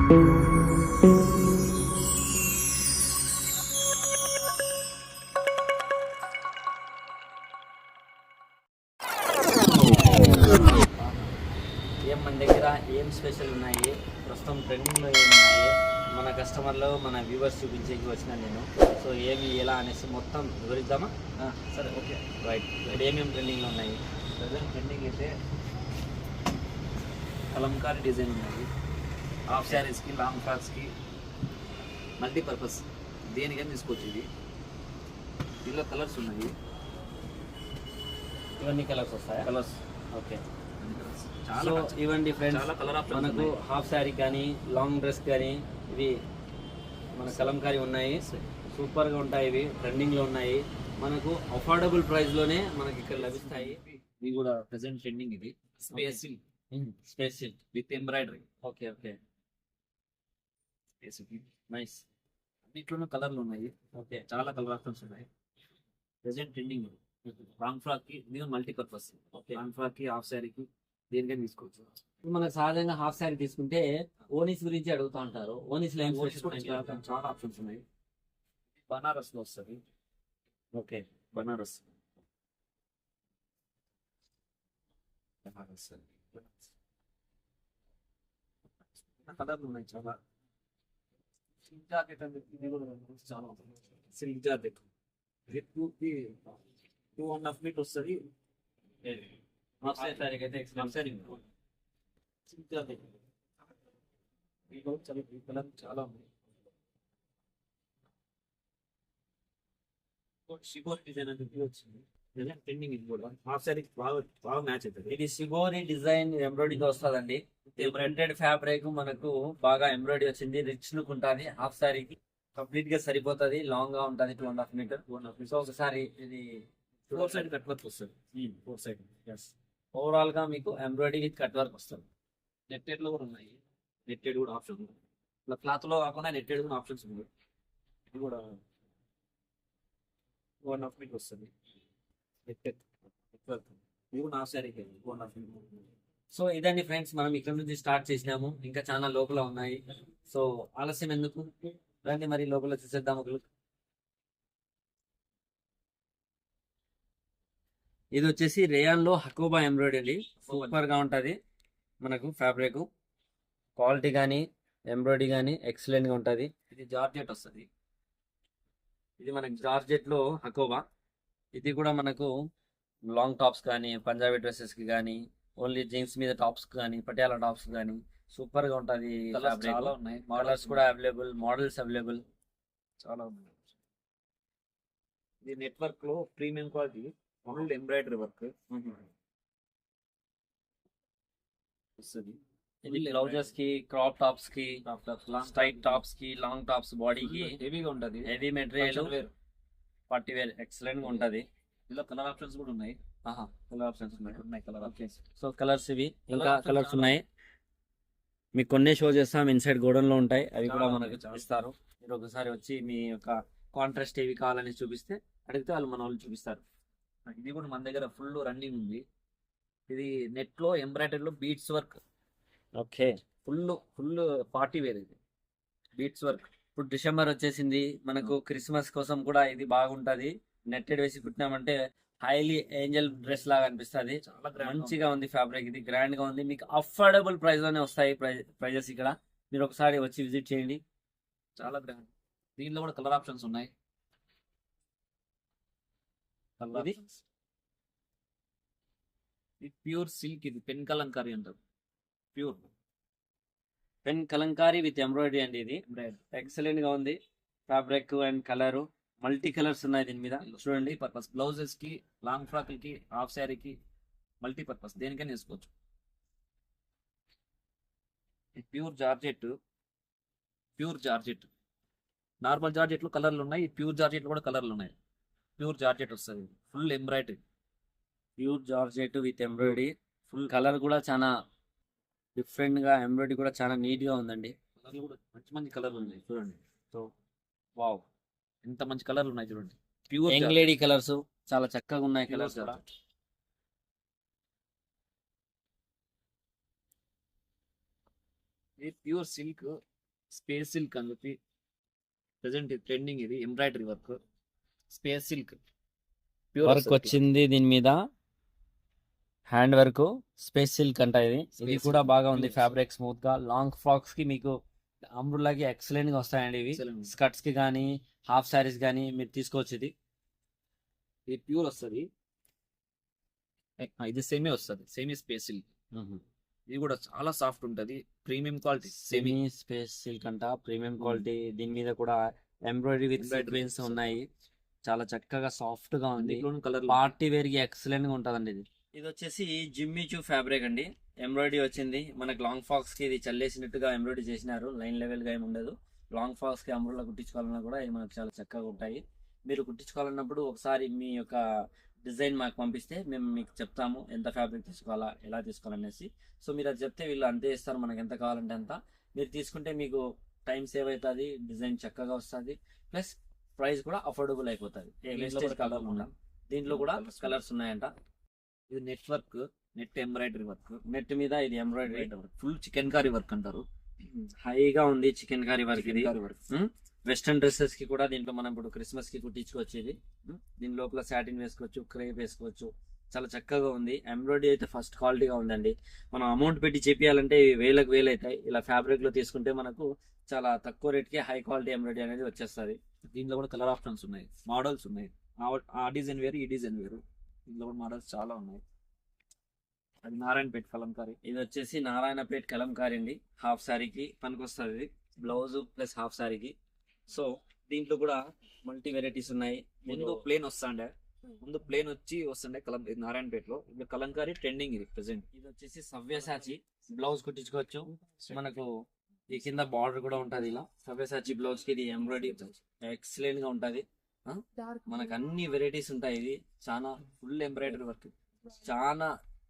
మన దగ్గర ఏం స్పెషల్ ఉన్నాయి, ప్రస్తుతం ట్రెండింగ్లో ఏమున్నాయి, మన కస్టమర్లు మన వ్యూవర్స్ చూపించేకి వచ్చిన నేను. సో ఏమి ఎలా అనేసి మొత్తం వివరిద్దామా? సరే, ఓకే, రైట్. ఇప్పుడు ఏమేమి ట్రెండింగ్లో ఉన్నాయి? ప్రజెంట్ ట్రెండింగ్ అయితే కలంకారీ డిజైన్ ఉన్నాయి. హాఫ్ శారీస్కి, లాంగ్ ఫ్రాక్స్కి, మల్టీపర్పస్ దేనికైనా తీసుకోవచ్చు. దీనిలో కలర్స్ ఉన్నాయి. ఇవన్నీ కలర్స్ వస్తాయా? Colours, okay. చాలా ఇవ్వండి ఫ్రెండ్స్, చాలా కలర్ ఆప్షన్స్ మనకు ఉన్నాయి. హాఫ్ శారీ కానీ లాంగ్ డ్రెస్ కానీ ఇవి మన కలంకారీ ఉన్నాయి. సూపర్గా ఉంటాయి. ఇవి ట్రెండింగ్లో ఉన్నాయి. మనకు అఫోర్డబుల్ ప్రైస్లోనే మనకి ఇక్కడ లభిస్తాయి. ఇది కూడా ప్రెసెంట్ ట్రెండింగ్. ఇది space silk, space silk with embroidery. Okay okay, nice. అన్నిట్లోనూ కలర్లు ఉన్నాయి. ఓకే, చాలా కలర్ ఆప్షన్స్ ఉన్నాయి. Present trending. లాంగ్ ఫ్రాక్ కి ఇది మల్టీపర్పస్. ఓకే. లాంగ్ ఫ్రాక్ కి, హాఫ్ శారీ కి దేనికైనా తీసుకోవచ్చు. ఇప్పుడు మనకు సహజంగా హాఫ్ శారీ తీసుకుంటే ఓనీస్ గురించి అడుగుతూ ఉంటారు. ఓనీస్లో ఏం Ones కూడా స్పెషల్? చాలా ఆప్షన్స్ ఉన్నాయి. బనారస్ లో వస్తుంది. ఓకే, బనారస్ కలర్లు ఉన్నాయి చాలా. సిల్క్ జాకెట్ అంటే ఇది కూడా చాలా ఉంటుంది. సిల్క్ జాకెట్ ఇది 2.5 మీటర్ వస్తుంది. హాఫ్ శారీకి అయితే ఎక్సలెంట్. సిల్క్ జాకెట్ దీంట్లో చాలా కలర్ చాలా ఉన్నాయి. షిబోరి డిజైన్ అని చెప్పి వచ్చింది. ట్రెండింగ్. ఇది కూడా హాఫ్ శారీ బాగా బాగా మ్యాచ్ అవుతుంది. ఇది షిబోరి డిజైన్ ఎంబ్రాయిడరీతో వస్తుందండి. ప్రింటెడ్ ఫ్యాబ్రిక్ మనకు బాగా ఎంబ్రాయిడరీ వచ్చింది. రిచ్ లుక్ ఉంటుంది. హాఫ్ శారీకి కంప్లీట్ గా సరిపోతుంది. లాంగ్ గా ఉంటుంది. 2.5 మీటర్. సో ఒకసారి ఇది 4 సైడ్ కట్ వర్క్ వస్తుంది. 4 సైడ్ ఓవరాల్ గా మీకు ఎంబ్రాయిడరీ విత్ కట్ వర్క్ వస్తుంది. నెట్టెడ్ లో కూడా ఉన్నాయి. నెట్టెడ్ కూడా ఆప్షన్ ఉంది. ఇలా క్లాత్ లో కాకుండా నెట్టెడ్ కూడా ఆప్షన్స్ ఉన్నాయి. ఇది కూడా 1.5 మీటర్ వస్తుంది. నెట్టెడ్ ఇది కూడా హాఫ్ శారీకి 1.5 మీటర్. సో ఇదండి ఫ్రెండ్స్, మనం ఇక్కడ నుంచి స్టార్ట్ చేసినాము. ఇంకా చాలా లోపల ఉన్నాయి. సో ఆలస్యం ఎందుకు, రండి మరి లోపల చూసేద్దాం. ఒక లుక్. ఇది వచ్చేసి రేయాన్ లో హకోబా ఎంబ్రాయిడరీ అండి. సూపర్ గా ఉంటది. మనకు ఫ్యాబ్రిక్ క్వాలిటీ కానీ ఎంబ్రాయిడరీ కానీ ఎక్సలెంట్ గా ఉంటది. ఇది జార్జెట్ వస్తుంది. ఇది మనకి జార్జెట్ లో హకోబా. ఇది కూడా మనకు లాంగ్ టాప్స్ కానీ, పంజాబీ డ్రెస్సెస్ కి కానీ, ఓన్లీ జీన్స్ మీద టాప్స్ కానీ, పటియాలా టాప్స్ కానీ సూపర్ గా ఉంటది. కలర్స్ చాలా ఉన్నాయి. మోడల్స్ కూడా అవైలబుల్, మోడల్స్ అవైలబుల్ చాలా ఉన్నాయి. ఇది నెట్వర్క్ లో premium quality only embroidery work వస్తుంది. ఇది బ్లౌజెస్ కి, క్రాప్ టాప్స్ కి, స్ట్రైట్ టాప్స్ కి, లాంగ్ టాప్స్ బాడీకి హెవీగా ఉంటది. Heavy material, party wear excellent గా ఉంటది. ఇలా కలర్ ఆప్షన్స్ కూడా ఉన్నాయి. కలర్ ఆప్షన్స్ ఉన్నాయి. Colour options. సో కలర్స్ ఇవి, ఇంకా కలర్స్ ఉన్నాయి. మీకు కొన్ని షో చేస్తాం. ఇన్సైడ్ గోడౌన్ లో ఉంటాయి. అవి కూడా మనకు చూపిస్తారు. మీరు ఒకసారి వచ్చి మీ యొక్క కాంట్రాస్ట్ ఏవి కావాలని చూపిస్తే అడిగితే వాళ్ళు మన వాళ్ళు చూపిస్తారు. ఇది కూడా మన దగ్గర ఫుల్ రన్నింగ్ ఉంది. ఇది నెట్ లో ఎంబ్రాయిడరీలో beads work. Okay, full party wear. ఇది బీట్స్ వర్క్. ఇప్పుడు డిసెంబర్ వచ్చేసింది. మనకు క్రిస్మస్ కోసం కూడా ఇది బాగుంటది. నెట్టెడ్ వేసి కుట్టినామంటే హైలీ ఏంజల్ డ్రెస్ లాగా అనిపిస్తుంది. చాలా మంచిగా ఉంది ఫ్యాబ్రిక్. ఇది గ్రాండ్ గా ఉంది. మీకు అఫోర్డబుల్ ప్రైస్ లోనే వస్తాయి ప్రైజెస్. ఇక్కడ మీరు ఒకసారి వచ్చి విజిట్ చేయండి. చాలా గ్రాండ్. దీనిలో కూడా కలర్ ఆప్షన్స్ ఉన్నాయి. ఇది ప్యూర్ సిల్క్. ఇది పెన్ కలంకారీ అంటారు. Pure pen Kalamkari with embroidery అండి. ఇది ఎక్సలెంట్ గా ఉంది. Fabric and colour multi colours ఉన్నాయి దీని మీద. చూడండి, పర్పస్ బ్లౌజెస్ కి, లాంగ్ ఫ్రాక్ కి, హాఫ్ శారీకి మల్టీపర్పస్ దేనికైనా వేసుకోవచ్చు. Pure georgette. నార్మల్ జార్జెట్ లో కలర్లు ఉన్నాయి. ప్యూర్ జార్జెట్ లో కూడా కలర్లు ఉన్నాయి. ప్యూర్ జార్జెట్ వస్తుంది. Full embroidery. Pure georgette with embroidery. Full colour కూడా చాలా డిఫరెంట్ గా, ఎంబ్రాయిడరీ కూడా చాలా నీట్ గా ఉందండి. కలర్లు కూడా మంచి కలర్లు ఉన్నాయి. చూడండి. సో వావ్, ఎంత మంచి కలర్లు ఉన్నాయి చూడండి. ప్యూర్ యంగ్ లేడీ కలర్స్ చాలా చక్కగా ఉన్నాయి. కలర్స్ కూడా ఇది ప్యూర్ సిల్క్ స్పేస్ సిల్క్ అని చెప్పి ప్రెసెంట్ ట్రెండింగ్, ఇది embroidery work, space silk work వచ్చింది దీని మీద, హ్యాండ్ వర్క్, స్పేస్ సిల్క్ అంట ఇది. ఇది Space కూడా silk. బాగా ఉంది, Yes. ఫ్యాబ్రిక్ స్మూత్ గా. లాంగ్ ఫ్రాక్స్ కి మీకు అంబ్రులాకి ఎక్సలెంట్ గా వస్తాయండి ఇవి. Excellent. స్కర్ట్స్ కి కానీ హాఫ్ సారీస్ కానీ మీరు తీసుకోవచ్చు. ఇది ప్యూర్ వస్తుంది, ఇది సెమీ వస్తుంది, సెమీ స్పేస్ సిల్క్. ఇది కూడా చాలా సాఫ్ట్ ఉంటది, premium quality semi space silk అంట, ప్రీమియం క్వాలిటీ. దీని మీద కూడా embroidery with Embroidery sequence with ఉన్నాయి. చాలా చక్కగా సాఫ్ట్ గా ఉంది. కలర్ పార్టీ వేర్ కి ఎక్సలెంట్ గా ఉంటదండి ఇది. ఇది వచ్చేసి జిమ్మిచూ ఫ్యాబ్రిక్ అండి. ఎంబ్రాయిడరీ వచ్చింది మనకి. లాంగ్ ఫాక్స్ కి ఇది చల్లేసినట్టుగా ఎంబ్రాయిడరీ చేసినారు. లైన్ లెవెల్ గా ఏమి ఉండదు. లాంగ్ ఫాక్స్ కి అంబ్రోలా కుట్టించుకోవాలన్నా కూడా ఇవి మనకు చాలా చక్కగా ఉంటాయి. మీరు కుట్టించుకోవాలన్నప్పుడు ఒకసారి మీ యొక్క డిజైన్ మాకు పంపిస్తే మేము మీకు చెప్తాము ఎంత ఫ్యాబ్రిక్ తీసుకోవాలా, ఎలా తీసుకోవాలనేసి. సో మీరు అది చెప్తే వీళ్ళు అంతే ఇస్తారు, మనకి ఎంత కావాలంటే అంత. మీరు తీసుకుంటే మీకు టైం సేవ్ అవుతుంది, డిజైన్ చక్కగా వస్తుంది, ప్లస్ ప్రైస్ కూడా అఫోర్డబుల్ అయిపోతుంది. వేస్టేజ్ కలర్ కూడా. దీంట్లో కూడా కలర్స్ ఉన్నాయంట. ఇది network, net embroidery work, net మీద ఇది embroidery full chikankari work అంటారు. హైగా ఉంది. చికెన్ కర్రీ వర్క్ ఇది. వర్క్ వెస్టర్న్ డ్రెస్సెస్ కి కూడా దీంట్లో మనం ఇప్పుడు క్రిస్మస్ కి కుట్టించుకోవచ్చు. ఇది దీని లోపల సాటిన్ వేసుకోవచ్చు, క్రేప్ వేసుకోవచ్చు. చాలా చక్కగా ఉంది. ఎంబ్రాయిడరీ అయితే ఫస్ట్ క్వాలిటీగా ఉందండి. మనం అమౌంట్ పెట్టి చేపియాలంటే వేలకు వేలు అవుతాయి. ఇలా ఫ్యాబ్రిక్ లో తీసుకుంటే మనకు చాలా తక్కువ రేట్ కి హై క్వాలిటీ ఎంబ్రాయిడరీ అనేది వచ్చేస్తుంది. దీంట్లో కూడా కలర్ ఆప్షన్స్ ఉన్నాయి, మోడల్స్ ఉన్నాయి. ఆ డిజైన్ వేరు, ఈ డిజైన్ వేరు. దీంట్లో కూడా మోడల్స్ చాలా ఉన్నాయి. అది నారాయణపేట కలంకారీ. ఇది వచ్చేసి నారాయణపేట కలంకారీ అండి. హాఫ్ సారీకి పనికొస్తుంది ఇది. బ్లౌజ్ ప్లస్ హాఫ్ సారీకి. సో దీంట్లో కూడా మల్టీ వెరైటీస్ ఉన్నాయి. ముందు ప్లేన్ వస్తుండే, ఇది నారాయణపేటలో. ఇప్పుడు కలంకారీ ట్రెండింగ్, ఇది ప్రెసెంట్. ఇది వచ్చేసి సవ్యసాచి బ్లౌజ్ కుట్టించుకోవచ్చు. మనకు ఈ కింద బార్డర్ కూడా ఉంటది. ఇలా సవ్యసాచి బ్లౌజ్ కి ఇది ఎంబ్రాయిడరీ ఎక్సలెంట్ గా ఉంటది. మనకు అన్ని వెరైటీస్ ఉంటాయి. ఇది చాలా ఫుల్ ఎంబ్రాయిడరీ వర్క్. చాలా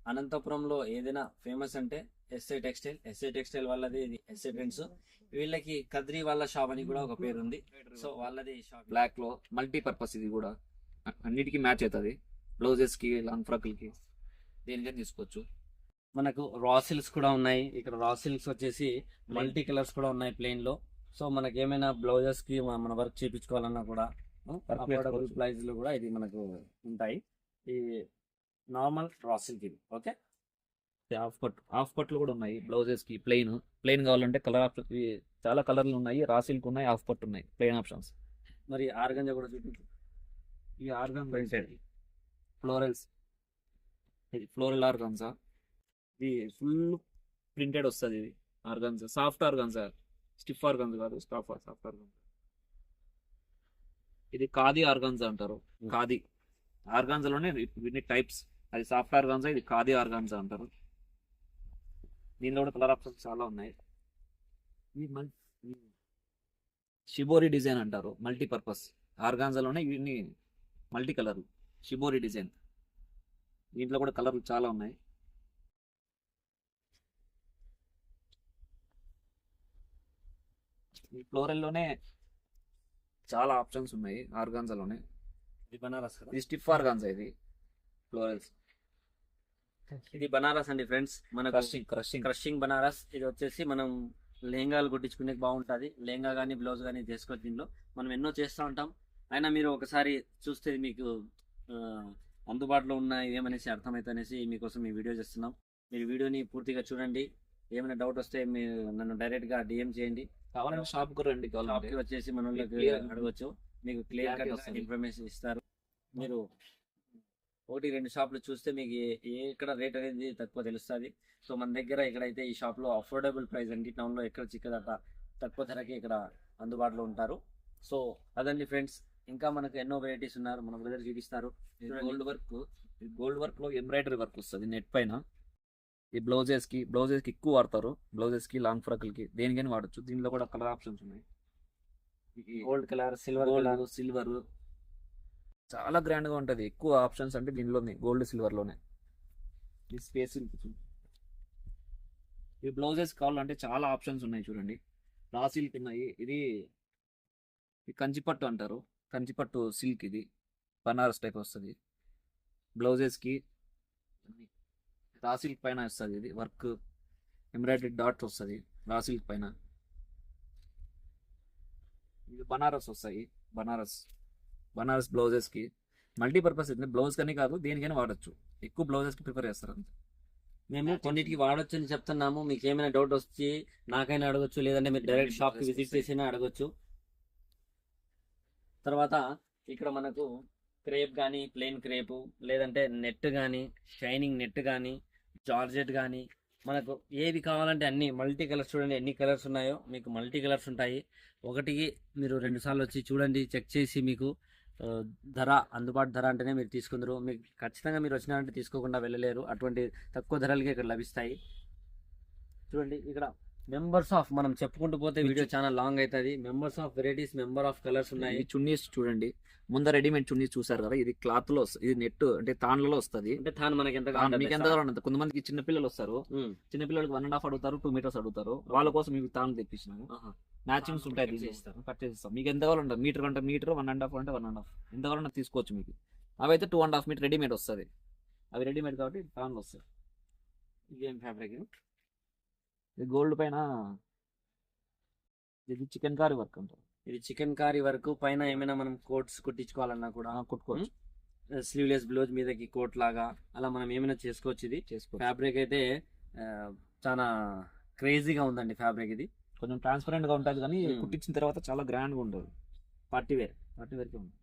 అనంతపురంలో ఏదైనా ఫేమస్ అంటే ఎస్ఐ టెక్స్టైల్ వాళ్ళది ఇది. SI trends. వీళ్ళకి కద్రి వాళ్ళ షాప్ అని కూడా ఒక పేరు ఉంది. సో వాళ్ళది షాప్. బ్లాక్ లో మల్టీ పర్పస్, ఇది కూడా అన్నిటికీ మ్యాచ్ అవుతుంది. బ్లౌజెస్ కి, లాంగ్ ఫ్రాక్లకి, దేనికైనా తీసుకోవచ్చు. మనకు రా సిల్క్స్ కూడా ఉన్నాయి. ఇక్కడ రా సిల్క్స్ వచ్చేసి మల్టీ కలర్స్ కూడా ఉన్నాయి ప్లెయిన్ లో. సో మనకి ఏమైనా బ్లౌజెస్ కి మన వర్క్ చేయించుకోవాలన్నా కూడా అఫోర్డబుల్ ప్రైస్ లో కూడా ఇది మనకు ఉంటాయి. ఈ నార్మల్ రా సిల్క్ ఇది. ఓకే. హాఫ్ పట్లు కూడా ఉన్నాయి బ్లౌజెస్ కి. ప్లెయిన్ కావాలంటే కలర్ ఆప్షన్, చాలా కలర్లు ఉన్నాయి. రా సిల్క్ ఉన్నాయి, హాఫ్ పట్టు ఉన్నాయి, ప్లెయిన్ ఆప్షన్స్. మరి ఆర్గంజా కూడా చూపించు. ఈ ఆర్గాన్ ఫ్లోరల్స్, ఇది ఫ్లోరల్ ఆర్గాన్సా. ఇది ఫుల్ ప్రింటెడ్ వస్తుంది. ఇది organza, soft organza, stiff organs కాదు, సాఫ్ట్ ఆర్గాన్స్. ఇది ఖాదీ ఆర్గాన్సా అంటారు. ఖాదీ ఆర్గాన్సాలోనే ఇన్ని టైప్స్. అది సాఫ్ట్ ఆర్గాన్సా, ఇది ఖాదీ ఆర్గాన్సా అంటారు. దీనిలో కూడా కలర్ ఆప్షన్స్ చాలా ఉన్నాయి. షిబోరి డిజైన్ అంటారు, మల్టీపర్పస్. ఆర్గాన్జాలోనే ఇవన్నీ మల్టీ కలర్ షిబోరి డిజైన్. దీంట్లో కూడా కలర్లు చాలా ఉన్నాయి. ఈ ఫ్లోరల్లోనే చాలా ఆప్షన్స్ ఉన్నాయి. ఆర్గాన్జాలోనే ఇది బనారస్ కదా. ఇది స్టిఫ్ ఆర్గాన్జా, ఇది ఫ్లోరల్స్. ఇది బనారస్ అండి ఫ్రెండ్స్. మన క్రషింగ్ క్రషింగ్ బనారస్. ఇది వచ్చేసి మనం లెహంగాలు కుట్టించుకునే బాగుంటుంది. లెహంగా కానీ బ్లౌజ్ కానీ చేసుకోవచ్చు. దీనిలో మనం ఎన్నో చేస్తూ ఉంటాం. అయినా మీరు ఒకసారి చూస్తే మీకు అందుబాటులో ఉన్న ఏమనేసి అర్థమవుతుంది అనేసి మీకోసం ఈ వీడియో చేస్తున్నాం. మీరు వీడియోని పూర్తిగా చూడండి. ఏమైనా డౌట్ వస్తే మీరు నన్ను డైరెక్ట్గా డిఎం చేయండి. కావాలంటే షాప్కి రండి. షాప్కి వచ్చేసి మన అడగచ్చు. మీకు క్లియర్ కట్ ఇన్ఫర్మేషన్ ఇస్తారు. మీరు 1-2 షాపులు చూస్తే మీకు ఎక్కడ రేట్ అనేది తక్కువ తెలుస్తుంది. సో మన దగ్గర ఇక్కడైతే ఈ షాప్లో అఫోర్డబుల్ ప్రైస్ అండి. టౌన్లో ఎక్కడ చిక్కదట తక్కువ ధరకి ఇక్కడ అందుబాటులో ఉంటారు. సో అదండి ఫ్రెండ్స్. ఇంకా మనకు ఎన్నో వెరైటీస్ ఉన్నారు, మన బ్రదర్ చూపిస్తారు. గోల్డ్ వర్క్ లో ఎంబ్రాయిడరీ వర్క్ వస్తుంది నెట్ పైన. ఈ బ్లౌజెస్ కి ఎక్కువ వాడతారు. బ్లౌజెస్ కి, లాంగ్ ఫ్రాక్లకి, దేనికైనా వాడచ్చు. దీనిలో కూడా కలర్ ఆప్షన్స్ ఉన్నాయి. గోల్డ్ కలర్, సిల్వర్ చాలా గ్రాండ్ గా ఉంటది. ఎక్కువ ఆప్షన్స్ అంటే దీనిలోనే గోల్డ్, సిల్వర్ లోనే. ఈ స్పేస్ ఈ బ్లౌజెస్ కావాలంటే చాలా ఆప్షన్స్ ఉన్నాయి చూడండి. రా సిల్క్ ఉన్నాయి. ఇది కంచిపట్టు అంటారు. కంచిపట్టు సిల్క్, ఇది బనారస్ టైప్ వస్తుంది. బ్లౌజెస్కి రా సిల్క్ పైన వస్తుంది. ఇది వర్క్ ఎంబ్రాయిడరీ డాట్ వస్తుంది రా సిల్క్ పైన. ఇది బనారస్ వస్తాయి. బనారస్ బ్లౌజెస్ కి మల్టీపర్పస్ బ్లౌజ్ కని కాదు, దేనికైనా వాడచ్చు. ఎక్కువ బ్లౌజెస్ కి ప్రిఫర్ చేస్తారు అంతే. మేము కొన్నిటికి వాడొచ్చు అని చెప్తున్నాము. మీకు ఏమైనా డౌట్ వచ్చి నాకైనా అడగొచ్చు, లేదంటే మీరు డైరెక్ట్ షాప్ కి విజిట్ చేసినా అడగొచ్చు. తర్వాత ఇక్కడ మనకు క్రేప్ కానీ, ప్లెయిన్ క్రేపు, లేదంటే నెట్ కానీ, షైనింగ్ నెట్ కానీ, జార్జెట్ కానీ, మనకు ఏవి కావాలంటే అన్ని మల్టీ కలర్స్. చూడండి ఎన్ని కలర్స్ ఉన్నాయో, మీకు మల్టీ కలర్స్ ఉంటాయి. ఒకటికి మీరు 2 సార్లు వచ్చి చూడండి, చెక్ చేసి మీకు ధర అందుబాటు ధర అంటేనే మీరు తీసుకుందరు. మీకు ఖచ్చితంగా మీరు వచ్చినారంటే తీసుకోకుండా వెళ్ళలేరు. అటువంటి తక్కువ ధరలకి ఇక్కడ లభిస్తాయి. చూడండి ఇక్కడ మెంబర్స్ ఆఫ్, మనం చెప్పుకుంటూ పోతే వీడియో చాలా లాంగ్ అవుతుంది. Members of varieties, member of colours ఉన్నాయి. ఈ చున్నీస్ చూడండి, ముందర రెడీమేడ్ చున్నీస్ చూసారు కదా, ఇది క్లాత్ లో ఇది నెట్ అంటే తాన్లలో వస్తుంది. అంటే తాను మనకి ఎంత మీకు ఎంత కావాలి అంత. కొంతమందికి చిన్న పిల్లలు వస్తారు, చిన్న పిల్లలకి 1.5 అడుగుతారు, 2 మీటర్స్ అడుగుతారు. వాళ్ళ కోసం మీకు తాను తెప్పించినాము. మ్యాచింగ్స్ ఉంటాయి, కట్ చేస్తాం. మీకు ఎంత కావాలంటే మీటర్ అంటే మీటర్, 1.5 అంటే 1.5, ఎంత కావాలంటే తీసుకోవచ్చు. మీకు అవి అయితే 2.5 మీటర్ రెడీమేడ్ వస్తుంది. అవి రెడీమేడ్ కాబట్టి తాన్లు వస్తాయి. ఇదేం ఫ్యాబ్రిక్? ఇది గోల్డ్ పైన ఇది చికెన్ కారీ వర్క్ అంటారు. ఇది చికెన్ కారీ వర్క్ పైన ఏమైనా మనం కోట్స్ కుట్టించుకోవాలన్నా కూడా కుట్టుకోవచ్చు. స్లీవ్లెస్ బ్లౌజ్ మీదకి కోట్ లాగా అలా మనం ఏమైనా చేసుకోవచ్చు. ఇది ఫ్యాబ్రిక్ అయితే చాలా క్రేజీగా ఉందండి ఫ్యాబ్రిక్. ఇది కొంచెం ట్రాన్స్పరెంట్ గా ఉంటుంది, కానీ కుట్టించిన తర్వాత చాలా గ్రాండ్ గా ఉంటుంది. పార్టీ వేర్ ఉంది.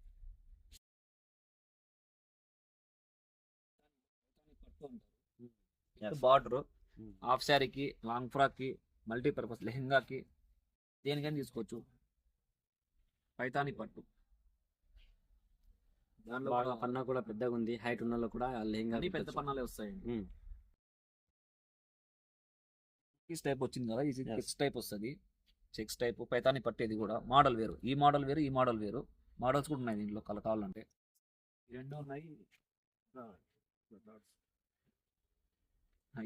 బార్డర్ హాఫ్ శారీకి, లాంగ్ ఫ్రాక్ కి, మల్టీపర్పస్ లెహెంగాకి, దేనికైనా తీసుకోవచ్చు. పైతాని పట్టు, దాంట్లో పన్నా కూడా పెద్దగా ఉంది. హైట్ ఉన్న కూడా లెహంగా పెద్ద పన్నాలే వస్తాయండి. ఈ టైప్ వచ్చింది కదా, ఇది చెక్స్ టైప్ వస్తుంది. చెక్స్ టైప్ పైతాని పట్టు. ఇది కూడా మోడల్ వేరు, ఈ మోడల్ వేరు, ఈ మోడల్ వేరు. మోడల్స్ కూడా ఉన్నాయి దీంట్లో కావాలంటే. రెండు ఉన్నాయి.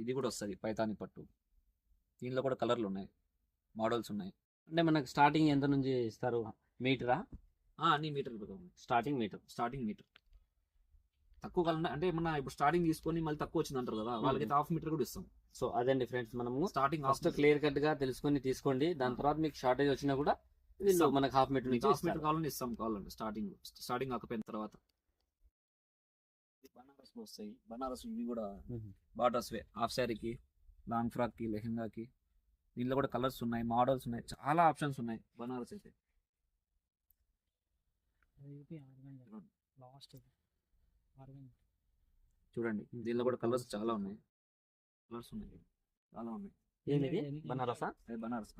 ఇది కూడా వస్తుంది పైతాని పట్టు. దీనిలో కూడా కలర్లు ఉన్నాయి, మోడల్స్ ఉన్నాయి. అంటే మనకు స్టార్టింగ్ ఎంత నుంచి ఇస్తారు? మీటరా? అన్ని మీటర్లు. Starting metre. తక్కువ కాలం అంటే మన ఇప్పుడు స్టార్టింగ్ తీసుకొని మళ్ళీ తక్కువ వచ్చింది అంటారు కదా, వాళ్ళకి హాఫ్ మీటర్ కూడా ఇస్తాం. సో అదండి ఫ్రెండ్స్, మనము స్టార్టింగ్ ఫస్ట్ క్లియర్ కట్ గా తెలుసుకొని తీసుకోండి. దాని తర్వాత మీకు షార్టేజ్ వచ్చినా కూడా మనకు హాఫ్ మీటర్ కావాలని ఇస్తాం. కావాలంటే స్టార్టింగ్ కాకపోయిన తర్వాత బనారస్ వస్తాయి. బనారస్ ఇవి కూడా బార్డర్స్ వే. హాఫ్ శారీకి, లాంగ్ ఫ్రాక్ కి, లెహెంగాకి. దీంట్లో కూడా కలర్స్ ఉన్నాయి, మోడల్స్ ఉన్నాయి, చాలా ఆప్షన్స్ ఉన్నాయి. బనారస్ అయితే చూడండి, దీనిలో కూడా కలర్స్ చాలా ఉన్నాయి. ఏంటి బనారసా? బనారస్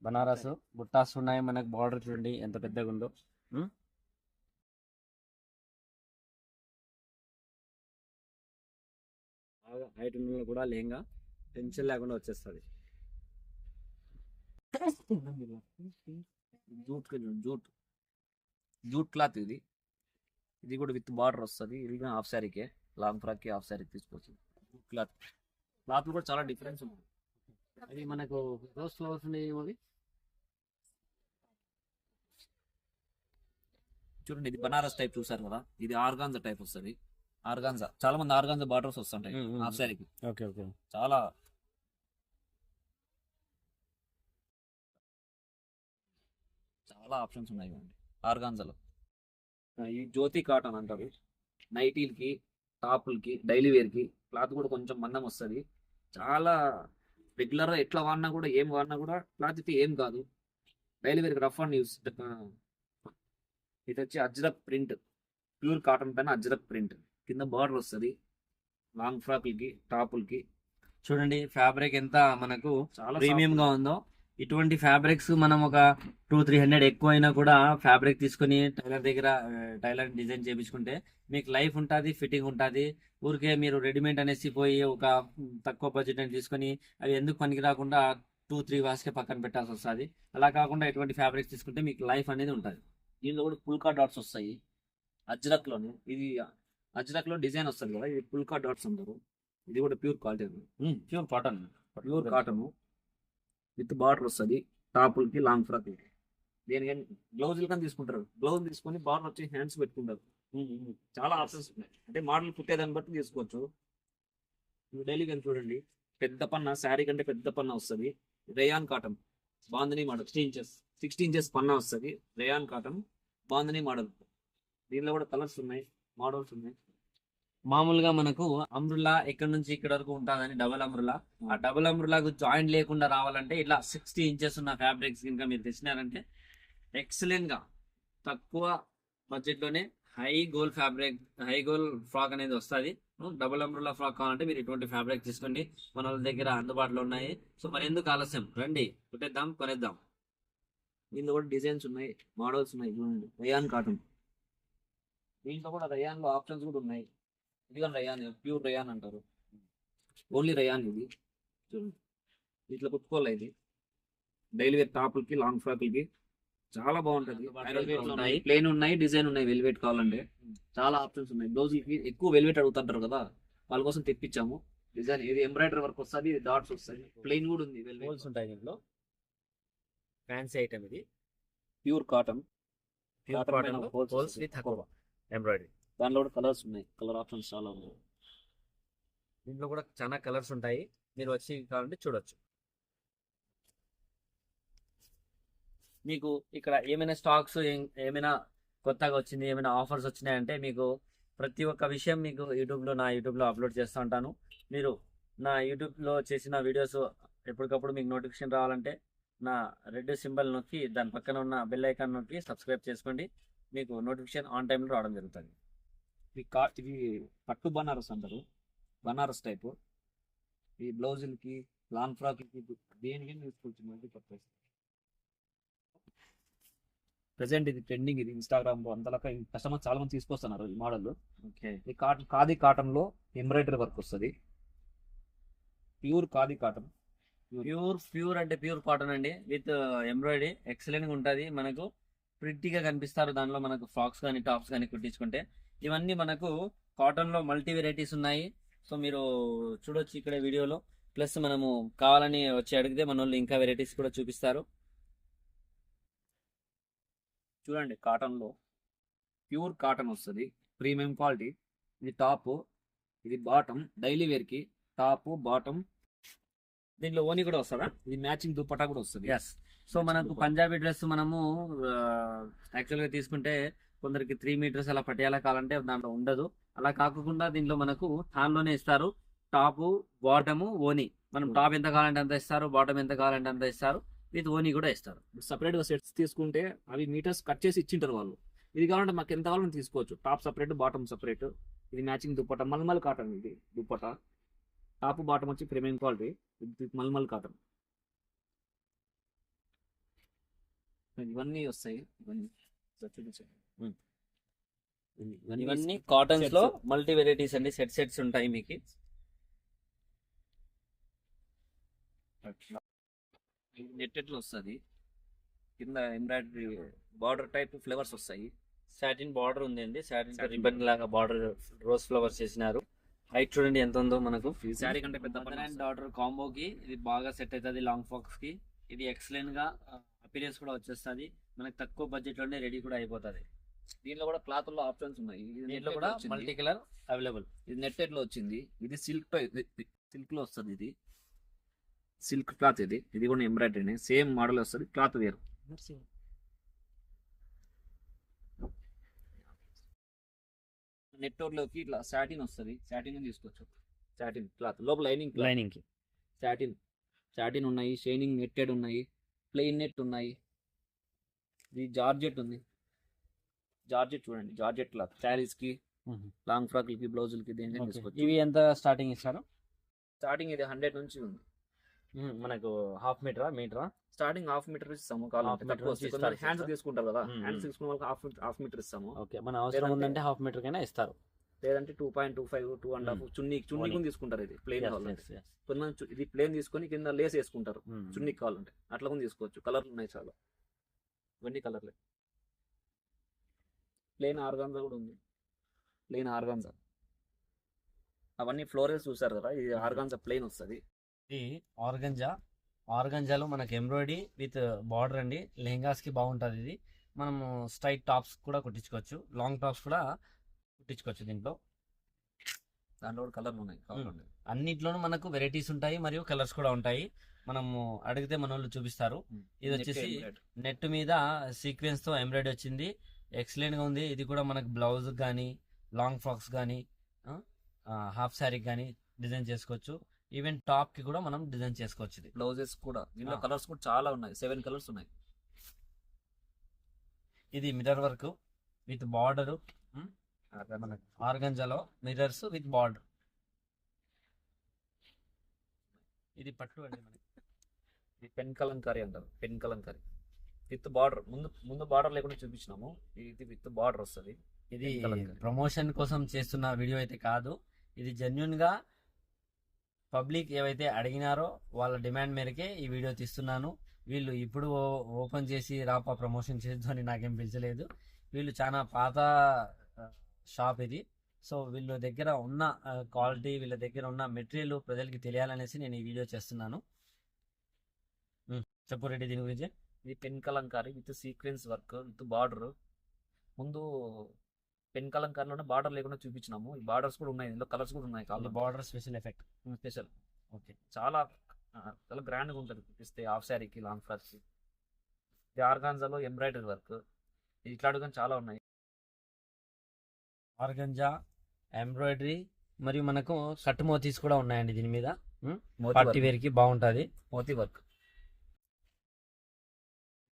బనారస్ బుట్టాస్ ఉన్నాయి. మనకు బార్డర్ చూడండి ఎంత పెద్దగా ఉందో. బాగా హైట్ ఉన్న కూడా లెహంగా టెన్షన్ లేకుండా వచ్చేస్తుంది. జూట్ క్లాత్ ఇది. ఇది కూడా విత్ బార్డర్ వస్తుంది. ఇది హాఫ్ శారీకే, లాంగ్ ఫ్రాక్ కి, హాఫ్ శారీకి తీసుకోవచ్చు. జూట్ క్లాత్ కూడా చాలా డిఫరెన్స్ ఉంది. అది మనకు రోజ్ ఫ్లవర్స్ ఉన్నాయి. చూడండి, ఇది బనారస్ టైప్ చూసారు కదా, ఇది ఆర్గాన్జా టైప్ వస్తుంది. ఆర్గాన్జా చాలా మంది ఆర్గాన్జా బార్డర్స్ వస్తుంటాయి హాఫ్ శారీకి. చాలా ఆప్షన్స్ ఉన్నాయి ఆర్గాన్జాలో. ఈ జ్యోతి కాటన్ అంటారు. నైటీలకి, టాపులకి, డైలీ వేర్కి క్లాత్ కూడా కొంచెం మందం వస్తుంది. చాలా రెగ్యులర్గా ఎట్లా వాడినా కూడా, ఏం వాడినా కూడా క్లాత్ అయితే ఏం కాదు. డైలీ వేర్కి రఫ్ అండ్ యూస్. ఇది వచ్చి అజ్రక్ ప్రింట్, ప్యూర్ కాటన్ పైన అజ్రక్ ప్రింట్. కింద బార్డర్ వస్తుంది. లాంగ్ ఫ్రాక్లకి, టాపులకి. చూడండి ఫ్యాబ్రిక్ ఎంత మనకు చాలా ప్రీమియం గా ఉందో. ఇటువంటి ఫ్యాబ్రిక్స్ మనం ఒక 200-300 ఎక్కువ అయినా కూడా ఫ్యాబ్రిక్ తీసుకుని టైలర్ డిజైన్ చేయించుకుంటే మీకు లైఫ్ ఉంటుంది, ఫిట్టింగ్ ఉంటుంది. ఊరికే మీరు రెడీమేడ్ అనేసి పోయి ఒక తక్కువ బడ్జెట్ అని తీసుకొని అవి ఎందుకు పనికి రాకుండా 2-3 వాష్కే పక్కన పెట్టాల్సి వస్తుంది. అలా కాకుండా ఇటువంటి ఫ్యాబ్రిక్స్ తీసుకుంటే మీకు లైఫ్ అనేది ఉంటుంది. దీనిలో కూడా పుల్కా డాట్స్ వస్తాయి అజ్రక్లోనే. ఇది అజ్రక్లో డిజైన్ వస్తుంది కదా, ఇది పుల్కా డాట్స్ అంటారు. ఇది కూడా pure quality, pure cotton with border వస్తుంది. టాపులకి, లాంగ్ ఫ్రాక్లకి. దేనికని గ్లౌజులు కానీ తీసుకుంటారు. గ్లౌజ్ తీసుకొని బార్డర్ వచ్చి హ్యాండ్స్ పెట్టుకుంటారు. చాలా ఆప్షన్స్ ఉన్నాయి. అంటే మోడల్ కుట్టేదాన్ని బట్టి తీసుకోవచ్చు. డైలీ కానీ చూడండి, పెద్ద పన్న శారీ కంటే పెద్ద పన్న వస్తుంది. Rayon cotton bandhani model 60 60 inches పన్నా వస్తుంది, రేయాన్ కాటన్, బాందని మోడల్. దీనిలో కూడా కలర్స్ ఉన్నాయి, మోడల్స్ ఉన్నాయి. మామూలుగా మనకు అంబ్రులా ఇక్కడ నుంచి ఇక్కడ వరకు ఉంటుందని డబుల్ అంబ్రులా. ఆ డబుల్ అంబ్రులాకు జాయింట్ లేకుండా రావాలంటే ఇట్లా 60 ఇంచెస్ ఉన్న ఫ్యాబ్రిక్స్ కనుక మీరు తెచ్చినారంటే ఎక్సలెంట్ గా తక్కువ బడ్జెట్ లోనే high goal fabric, high goal frock అనేది వస్తుంది. డబుల్ అంబ్రులా ఫ్రాక్ కావాలంటే మీరు ఇటువంటి ఫ్యాబ్రిక్ తీసుకోండి, మన వాళ్ళ దగ్గర అందుబాటులో ఉన్నాయి. సో మరి ఎందుకు ఆలస్యం, రండి కుట్టేద్దాం, కొనేద్దాం. దీనిలో కూడా డిజైన్స్ ఉన్నాయి, మోడల్స్ ఉన్నాయి. చూడండి, రేయాన్ కాటన్. దీంట్లో కూడా రేయాన్ లో ఆప్షన్స్ కూడా ఉన్నాయి. ఇది కానీ రేయాన్, ప్యూర్ రేయాన్ అంటారు, ఓన్లీ రేయాన్ ఇది. చూడండి, ఇట్లా కుట్టుకోవాలి. ఇది డైలీ వేర్ టాపులకి, లాంగ్ ఫ్రాక్లకి చాలా బాగుంటది. ఉన్నాయి. ప్లేన్ ఉన్నాయి, డిజైన్ ఉన్నాయి. వెల్వెట్ కావాలంటే చాలా ఆప్షన్స్ ఉన్నాయి. బ్లౌజ్లకి ఎక్కువ వెల్వెట్ అడుగుతుంటారు కదా, వాళ్ళ కోసం తెప్పించాము. డిజైన్ ఇది ఎంబ్రాయిడరీ వర్క్ వస్తుంది, ఇది డాట్స్ వస్తాయి. ప్లెయిన్ కూడా ఉంది, హోల్స్ ఉంటాయి దీంట్లో. ఫ్యాన్సీ ఐటమ్ ఇది, pure cotton. Pure cotton holes with embroidery. దాంట్లో కూడా కలర్స్ ఉన్నాయి, కలర్ ఆప్షన్స్ చాలా ఉన్నాయి. దీంట్లో కూడా చాలా కలర్స్ ఉంటాయి, మీరు వచ్చి కావాలంటే చూడొచ్చు. మీకు ఇక్కడ ఏమైనా స్టాక్స్ ఏమైనా కొత్తగా వచ్చింది, ఏమైనా ఆఫర్స్ వచ్చినాయంటే మీకు ప్రతి ఒక్క విషయం మీకు నా యూట్యూబ్లో అప్లోడ్ చేస్తూ ఉంటాను. మీరు నా యూట్యూబ్లో చేసిన వీడియోస్ ఎప్పటికప్పుడు మీకు నోటిఫికేషన్ రావాలంటే నా రెడ్ సింబల్ నొక్కి దాని పక్కన ఉన్న బెల్ ఐకాన్ నొక్కి సబ్స్క్రైబ్ చేసుకోండి, మీకు నోటిఫికేషన్ ఆన్ టైంలో రావడం జరుగుతుంది. ఇది పట్టు బనారస్ అంటారు, బనారస్ టైపు. ఈ బ్లౌజులకి, లాంగ్ ఫ్రాక్లకి, దేనికి తీసుకోవచ్చు. మళ్ళీ పర్పస్ ప్రెసెంట్ ఇది ట్రెండింగ్. ఇది ఇన్స్టాగ్రామ్ లో అంతలా కస్టమర్ చాలా మంది తీసుకొస్తున్నారు ఈ మోడల్. ఓకే, ఇది ఖాదీ కాటన్ లో ఎంబ్రాయిడరీ వర్క్ వస్తుంది. Pure khadi cotton. ప్యూర్ అంటే ప్యూర్ కాటన్ అండి, విత్ ఎంబ్రాయిడరీ ఎక్సలెంట్ గా ఉంటుంది. మనకు ప్రిట్టీగా కనిపిస్తారు దానిలో, మనకు ఫ్రాక్స్ కానీ టాప్స్ కానీ కుట్టించుకుంటే. ఇవన్నీ మనకు కాటన్ లో మల్టీ వెరైటీస్ ఉన్నాయి. సో మీరు చూడొచ్చు ఇక్కడ వీడియోలో. ప్లస్ మనము కావాలని వచ్చి అడిగితే మన వాళ్ళు ఇంకా వెరైటీస్ కూడా చూపిస్తారు. చూడండి, కాటన్ లో ప్యూర్ కాటన్ వస్తుంది, ప్రీమియం క్వాలిటీ. ఇది టాప్, ఇది బాటమ్. డైలీ వేర్ కి టాప్, బాటమ్. దీంట్లో ఓని కూడా వస్తుందా, ఇది మ్యాచింగ్ దుపట్టా కూడా వస్తుంది. ఎస్. సో మనకు పంజాబీ డ్రెస్ మనము యాక్చువల్గా తీసుకుంటే కొందరికి 3 మీటర్స్ అలా పట్టేలా కావాలంటే దాంట్లో ఉండదు. అలా కాకుండా దీంట్లో మనకు థాన్లోనే ఇస్తారు. టాప్, బాటము, ఓని. మనం టాప్ ఎంత కావాలంటే అంత ఇస్తారు, బాటమ్ ఎంత కావాలంటే అంత ఇస్తారు, విత్ ఓని కూడా ఇస్తారు. సపరేట్ గా సెట్స్ తీసుకుంటే అవి మీటర్స్ కట్ చేసి ఇచ్చింటారు వాళ్ళు. ఇది కావాలంటే మాకు ఎంత కావాలని తీసుకోవచ్చు. Top separate, bottom separate. ఇది మ్యాచింగ్ దుపట్టా, మల్మల్ కాటన్. ఇది దుపట్టా, టాప్ బాటమ్ వచ్చి ప్రీమియం క్వాలిటీ, మల్మల్ కాటన్. ఇవన్నీ వస్తాయి. ఇవన్నీ కాటన్స్ లో మల్టీ వెరైటీస్ అండి, సెట్స్ ఉంటాయి మీకు. నెట్టెడ్ లో వస్తుంది, కింద ఎంబ్రాయిడరీ బార్డర్ టైప్ ఫ్లవర్స్ వస్తాయి. సాటిన్ బార్డర్ ఉంది అండి, సాటిన్ రిబ్బన్ లాగా బార్డర్ రోజ్ ఫ్లవర్స్ చేసినారు. హైట్ చూడండి ఎంత ఉందో మనకు. శారీ కంటే పెద్ద మదర్ అండ్ డాటర్ కాంబోకి ఇది బాగా సెట్ అవుతుంది. లాంగ్ ఫ్రాక్స్ కి ఇది ఎక్సలెంట్ గా అపీరియన్స్ కూడా వచ్చేస్తుంది. మనకి తక్కువ బడ్జెట్ లోనే రెడీ కూడా అయిపోతుంది. దీనిలో కూడా క్లాత్ లో ఆప్షన్స్ ఉన్నాయి. దీంట్లో కూడా మల్టీ కలర్ అవైలబుల్. ఇది నెట్టెడ్ లో వచ్చింది, ఇది సిల్క్ లో వస్తుంది. ఇది సిల్క్ క్లాత్. ఇది కూడా ఎంబ్రాయిడరీ సేమ్ మోడల్ వస్తుంది, క్లాత్ వేరు. నెట్టోర్లోకి ఇట్లా సాటిన్ వస్తుంది, సాటిన్ తీసుకోవచ్చు. సాటిన్ క్లాత్ లోపల లైనింగ్ కి సాటిన్ ఉన్నాయి, షైనింగ్ నెట్టెడ్ ఉన్నాయి, ప్లెయిన్ నెట్ ఉన్నాయి. ఇది జార్జెట్ ఉంది. జార్జెట్ చూడండి, జార్జెట్ క్లాత్ శారీస్ కి, లాంగ్ ఫ్రాక్లకి, బ్లౌజులకి దేనికైనా తీసుకోవచ్చు. ఇవి ఎంత స్టార్టింగ్ ఇస్తారు? స్టార్టింగ్ ఇది 100 నుంచి ఉంది. మనకు మీటరా స్టార్టింగ్ హాఫ్ మీటర్ ఇస్తాము. హ్యాండ్స్ తీసుకుంటారు కదా, హ్యాండ్స్ తీసుకున్న వాళ్ళకి హాఫ్ మీటర్ ఇస్తాము. ఓకే, మన అవసరం ఉందంటే హాఫ్ మీటర్ కైనా ఇస్తారు. లేదంటే 2.25, 2.5 చున్నీ తీసుకుంటారు. ఇది ప్లేన్ కావాలంటే, కొంతమంది ఇది ప్లేన్ తీసుకొని కింద లేస్ వేసుకుంటారు చున్నీ కావాలంటే. అట్లా కూడా తీసుకోవచ్చు. కలర్లు ఉన్నాయి చాలా, ఇవన్నీ కలర్లే. ప్లేన్ ఆర్గాన్జా కూడా ఉంది, ప్లేన్ ఆర్గాన్జా. అవన్నీ ఫ్లోరల్స్ చూసారు కదా, ఇది ఆర్గాన్జా ప్లేన్ వస్తుంది. ఇది ఆర్గంజాలో మనకి ఎంబ్రాయిడరీ విత్ బార్డర్ అండి. లెహంగాస్ కి బాగుంటుంది ఇది. మనము స్ట్రైట్ టాప్స్ కూడా కుట్టించుకోవచ్చు, లాంగ్ టాప్స్ కూడా కుట్టించుకోవచ్చు. దీంట్లో కూడా కలర్లు ఉన్నాయి. అన్నిట్లోనూ మనకు వెరైటీస్ ఉంటాయి మరియు కలర్స్ కూడా ఉంటాయి. మనము అడిగితే మన వాళ్ళు చూపిస్తారు. ఇది వచ్చేసి నెట్ మీద సీక్వెన్స్ తో ఎంబ్రాయిడరీ వచ్చింది, ఎక్సలెంట్ గా ఉంది. ఇది కూడా మనకు బ్లౌజ్ కానీ లాంగ్ ఫ్రాక్స్ కానీ హాఫ్ శారీ కానీ డిజైన్ చేసుకోవచ్చు. ఈవెన్ టాప్ కి కూడా మనం డిజైన్ చేసుకోవచ్చు. ఇది బ్లౌజెస్ కూడా దీనిలో కలర్స్ కూడా చాలా ఉన్నాయి, 7 కలర్స్ ఉన్నాయి. ఇది మిర్రర్ వర్క్ విత్ బార్డర్, మనకి ఆర్గంజాలో మిర్రర్స్ విత్ బార్డర్. ఇది పట్టు అండి మనకి. ఇది పెన్ కలంకారీ అంటారు, పెన్ కలంకారీ విత్ బార్డర్. ముందు బార్డర్ లేకుండా చూపించినాము, ఇది విత్ బార్డర్ వస్తుంది. ఇది కలంకారీ. ప్రమోషన్ కోసం చేస్తున్న వీడియో అయితే కాదు. ఇది జెన్యున్ గా పబ్లిక్ ఏవైతే అడిగినారో వాళ్ళ డిమాండ్ మేరకే ఈ వీడియో తీస్తున్నాను. వీళ్ళు ఇప్పుడు ఓపెన్ చేసి రాపా ప్రమోషన్ చేద్దాం అని నాకేం పిలిచలేదు. వీళ్ళు చాలా పాత షాప్ ఇది. సో వీళ్ళ దగ్గర ఉన్న క్వాలిటీ, వీళ్ళ దగ్గర ఉన్న మెటీరియల్ ప్రజలకి తెలియాలనేసి నేను ఈ వీడియో చేస్తున్నాను. చెప్పు రెడ్డి దీని గురించి. ఇది pen Kalamkari with sequence work with border. ముందు పెన్ కలంకారీలోనే బార్డర్ లేకుండా చూపించినాము, ఈ బార్డర్స్ కూడా ఉన్నాయి, ఇందులో కలర్స్ కూడా ఉన్నాయి. Border special effect special. Okay. చాలా చాలా గ్రాండ్ గా ఉంటుంది ఇస్తే హాఫ్ శారీకి లాంగ్ ఫ్రాక్స్. ఇది ఆర్గాన్జాలో ఎంబ్రాయిడరీ వర్క్. ఇట్లాంటివి చాలా ఉన్నాయి. ఆర్గంజా ఎంబ్రాయిడరీ మరియు మనకు కట్ మోతీస్ కూడా ఉన్నాయండి దీని మీద. Moti party work. వేర్ కి బాగుంటది. మోతీ వర్క్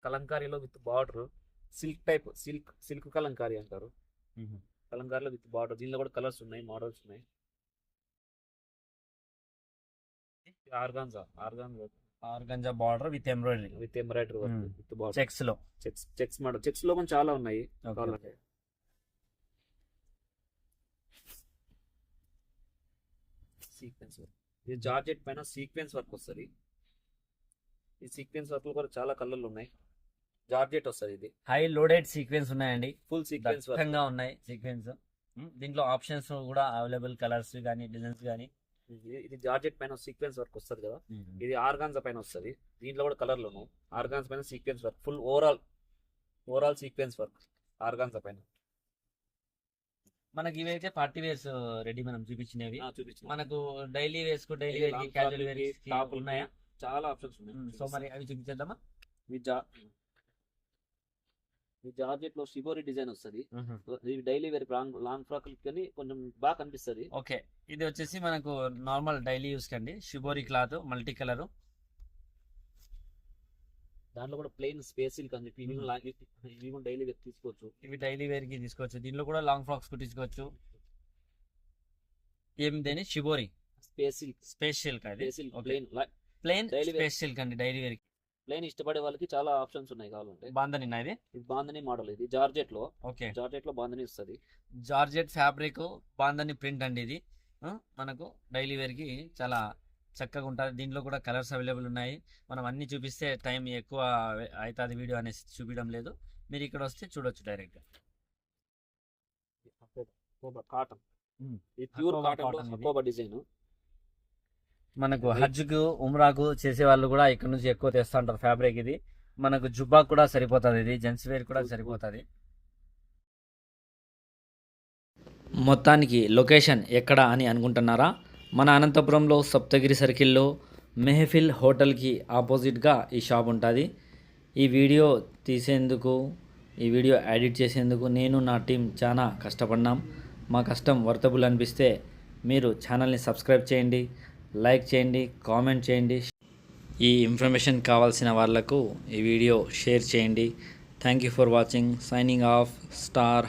కలంకారీలో with border. Silk type, silk Kalamkari అంటారు. కలంకారీలో విత్ బార్డర్. దీనిలో కూడా కలర్స్ ఉన్నాయి, మోడల్స్ ఉన్నాయి. Organza organza border with embroidery with embroidery work with border. Checks లో. Checks model. చెక్స్ లో కూడా చాలా ఉన్నాయి. Okay. Sequence work. ఇది జార్జెట్ పైన సీక్వెన్స్ వర్క్ వస్తుంది. ఈ సీక్వెన్స్ వర్క్ లో కూడా చాలా కలర్లు ఉన్నాయి. జార్జెట్ వస్తుంది. ఇది హై లోడెడ్ సీక్వెన్స్ ఉన్నాయండి, ఫుల్ సీక్వెన్స్ వర్క్. దట్టంగా ఉన్నాయి సీక్వెన్స్. దీంట్లో ఆప్షన్స్ కూడా అవైలబుల్, కలర్స్ కానీ డిజైన్స్ కానీ. ఇది జార్జెట్ పైన సీక్వెన్స్ వర్క్ వస్తుంది కదా, ఇది ఆర్గాన్జా పైన వస్తుంది. దీంట్లో కూడా కలర్లు ఉన్నాయి. ఆర్గాన్స్ పైన sequence work, full overall sequence work organza పైన. మనకి ఇవైతే పార్టీ వేర్స్ రెడీ మనం చూపించినవి. చూపించిన మనకు డైలీ వేర్స్ కు, డైలీ వేర్ కి, క్యాజువల్ వేర్ కి టాప్ ఉన్నాయా? చాలా ఆప్షన్స్ ఉన్నాయి. సో మరి అవి చూపించేద్దామా? ఈ జార్జెట్ లో షిబోరి డిజైన్ వస్తుంది. ఇది డైలీ వేర్ లాంగ్ ఫ్రాక్ కానీ కొంచెం బాగా కనిపిస్తుంది. ఓకే. ఇది వచ్చేసి మనకు నార్మల్ డైలీ యూస్ కండి, షిబోరి క్లాత్ మల్టీ కలర్. దాంట్లో కూడా ప్లెయిన్ స్పేస్ సిల్క్ అని చెప్పి ఇవి కూడా డైలీ వేర్ తీసుకోవచ్చు. ఇవి డైలీ వేర్ కి తీసుకోవచ్చు. దీనిలో కూడా లాంగ్ ఫ్రాక్స్ కు తీసుకోవచ్చు. ఏమిటని shibori space silk. Special plain plain Daily wear. Special కండి డైలీ వేర్ కి. ప్లెయిన్ ఇష్టపడే వాళ్ళకి చాలా ఆప్షన్స్ ఉన్నాయి కావాలంటే. బాందని ఇది. ఇది బాందని మోడల్. ఇది జార్జెట్ లో ఓకే. బాందని వస్తుంది. జార్జెట్ ఫ్యాబ్రిక్ బాందని ప్రింట్ అండి ఇది. మనకు డైలీ వేర్ కి చాలా చక్కగా ఉంటుంది. దీంట్లో కూడా కలర్స్ అవైలబుల్ ఉన్నాయి. మనం అన్ని చూపిస్తే టైం ఎక్కువ అవుతుంది వీడియో అనేసి చూపించడం లేదు. మీరు ఇక్కడ వస్తే చూడొచ్చు డైరెక్ట్. కాటన్. Hmm. ఇది ప్యూర్ Hakoba కాటన్ లో cotton ఇది. హకోబా డిజైన్. మనకు హజ్కు ఉమ్రాకు చేసే వాళ్ళు కూడా ఇక్కడ నుంచి ఎక్కువ తెస్తా ఉంటారు ఫ్యాబ్రిక్. ఇది మనకు జుబ్బా కూడా సరిపోతుంది, ఇది జెంట్స్ వేర్ కూడా సరిపోతుంది. మొత్తానికి లొకేషన్ ఎక్కడ అని అనుకుంటున్నారా? మన అనంతపురంలో సప్తగిరి సర్కిల్లో మెహఫిల్ హోటల్కి ఆపోజిట్గా ఈ షాప్ ఉంటుంది. ఈ వీడియో తీసేందుకు, ఈ వీడియో ఎడిట్ చేసేందుకు నేను నా టీం చాలా కష్టపడినాం. మా కష్టం వర్తబుల్ అనిపిస్తే మీరు ఛానల్ని సబ్స్క్రైబ్ చేయండి, లైక్ చేయండి, కామెంట్ చేయండి. ఈ ఇన్ఫర్మేషన్ కావాల్సిన వాళ్ళకు ఈ వీడియో షేర్ చేయండి. Thank you for watching. Signing off star.